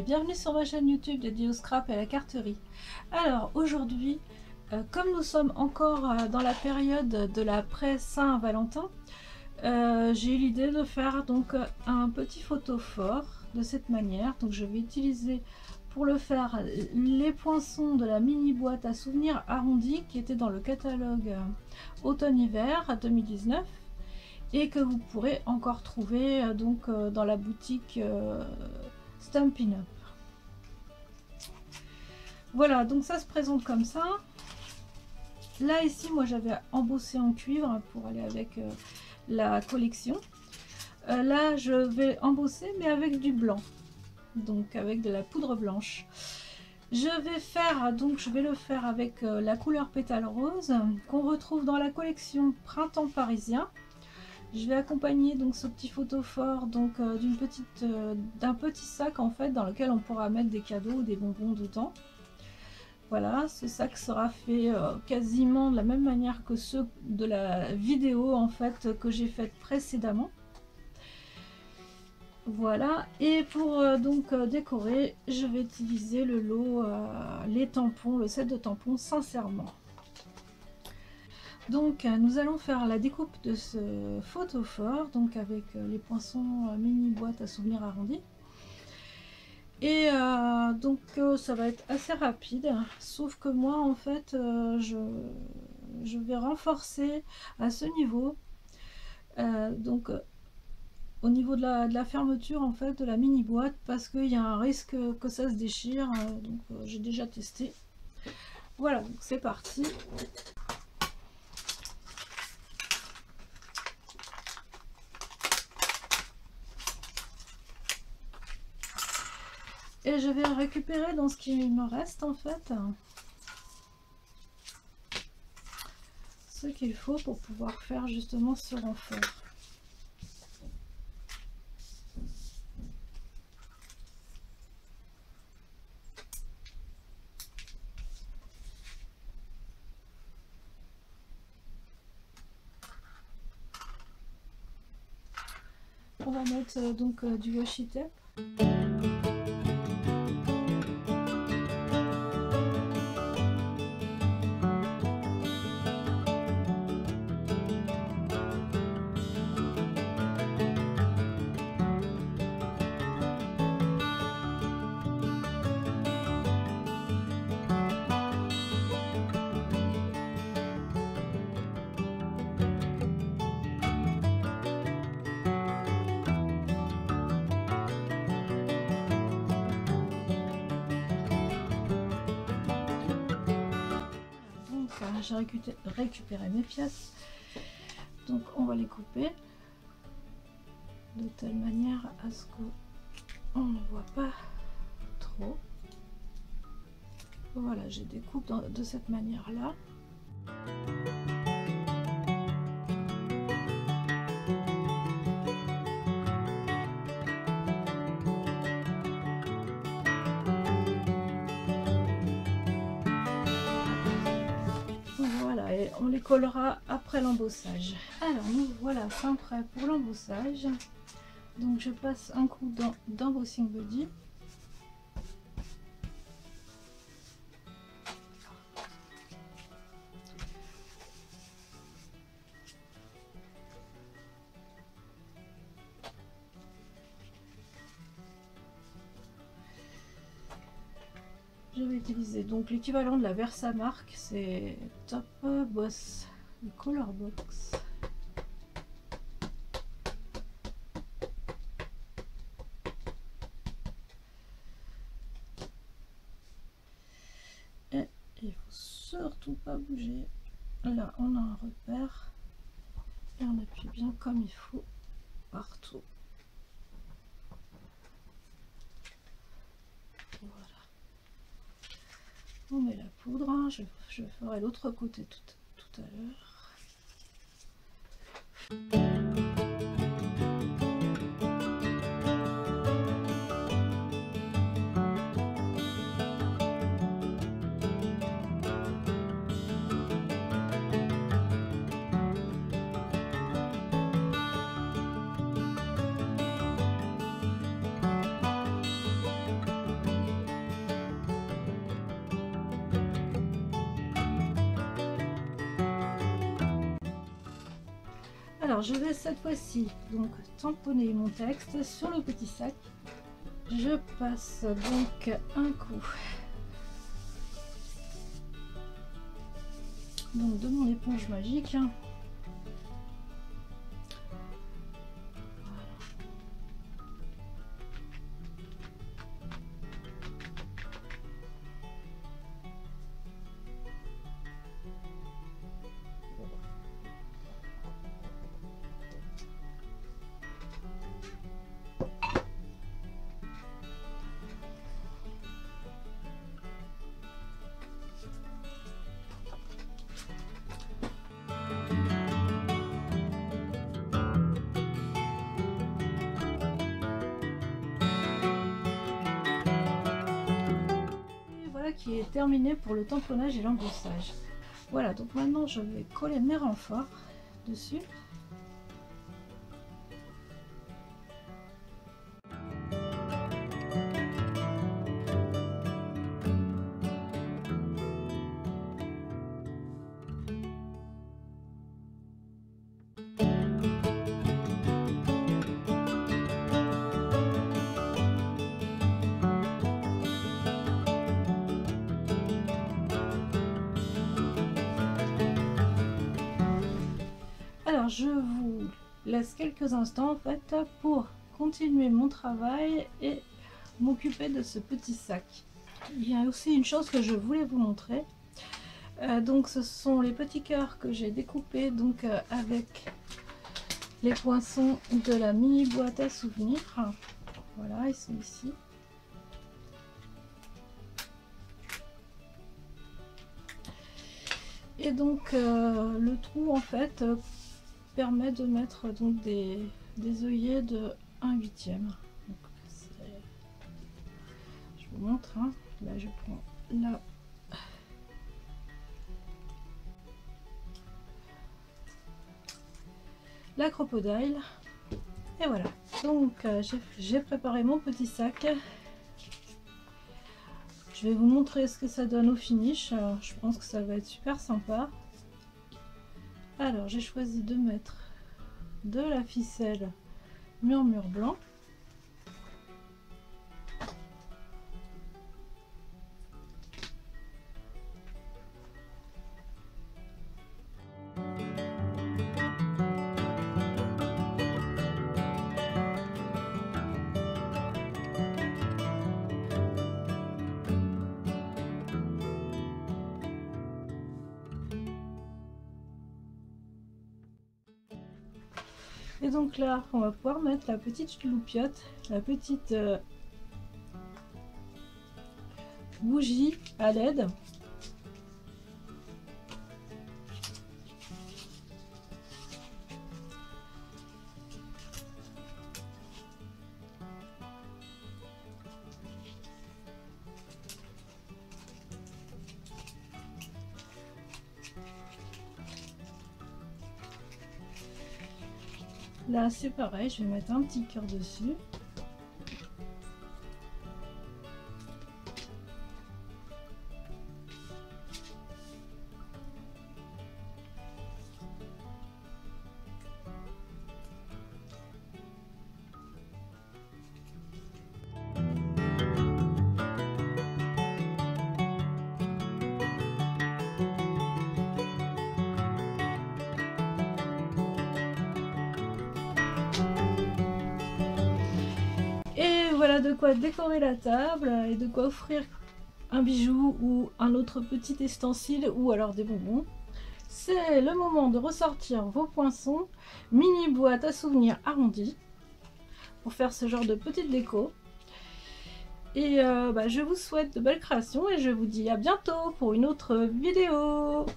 bienvenue sur ma chaîne YouTube dédiée au scrap et à la carterie. Alors aujourd'hui, comme nous sommes encore dans la période de l'après Saint-Valentin, j'ai eu l'idée de faire donc un petit photophore de cette manière. Donc je vais utiliser pour le faire les poinçons de la mini boîte à souvenirs arrondis qui était dans le catalogue automne-hiver 2019 et que vous pourrez encore trouver donc dans la boutique Stampin' Up. Voilà, donc ça se présente comme ça. Là ici moi j'avais embossé en cuivre pour aller avec la collection. Là je vais embosser mais avec du blanc, donc avec de la poudre blanche. Je vais le faire avec la couleur pétale rose qu'on retrouve dans la collection Printemps Parisien. Je vais accompagner donc ce petit photophore donc d'un petit sac en fait dans lequel on pourra mettre des cadeaux ou des bonbons dedans. Voilà, ce sac sera fait quasiment de la même manière que ceux de la vidéo en fait que j'ai faite précédemment. Voilà, et pour décorer, je vais utiliser le lot, les tampons, le set de tampons Sincèrement. Donc nous allons faire la découpe de ce photophore donc avec les poinçons mini boîte à souvenirs arrondis. Et ça va être assez rapide, sauf que moi en fait je vais renforcer à ce niveau, au niveau de la fermeture en fait de la mini boîte, parce qu'il y a un risque que ça se déchire, j'ai déjà testé. Voilà, donc c'est parti. Et je vais récupérer dans ce qui me reste en fait ce qu'il faut pour pouvoir faire justement ce renfort. On va mettre donc du washi tape. J'ai récupéré mes pièces, donc on va les couper de telle manière à ce qu'on ne voit pas trop. Voilà, j'ai des coupes de cette manière là. On les collera après l'embossage. Alors nous voilà fin prêt pour l'embossage. Donc je passe un coup d'embossing buddy. Je vais utiliser donc l'équivalent de la Versamark, c'est Top Boss Color Box. Et il faut surtout pas bouger. Là on a un repère et on appuie bien comme il faut partout. On met la poudre, hein. Je ferai l'autre côté tout à l'heure. Alors je vais cette fois-ci donc tamponner mon texte sur le petit sac. Je passe donc un coup donc de mon éponge magique. Qui est terminé pour le tamponnage et l'embossage. Voilà, donc maintenant je vais coller mes renforts dessus. Alors je vous laisse quelques instants en fait pour continuer mon travail et m'occuper de ce petit sac. Il y a aussi une chose que je voulais vous montrer. Donc ce sont les petits cœurs que j'ai découpés donc avec les poinçons de la mini boîte à souvenirs. Voilà, ils sont ici. Et donc le trou en fait permet de mettre donc des œillets de 1/8. Je vous montre, hein. Là je prends la crocodile et voilà, donc j'ai préparé mon petit sac. Je vais vous montrer ce que ça donne au finish. Je pense que ça va être super sympa. Alors j'ai choisi de mettre de la ficelle murmure blanc. Et donc là, on va pouvoir mettre la petite loupiote, la petite bougie à LED. Là c'est pareil, je vais mettre un petit cœur dessus. Voilà de quoi décorer la table et de quoi offrir un bijou ou un autre petit ustensile ou alors des bonbons. C'est le moment de ressortir vos poinçons, mini boîte à souvenirs arrondie pour faire ce genre de petite déco. Et je vous souhaite de belles créations et je vous dis à bientôt pour une autre vidéo.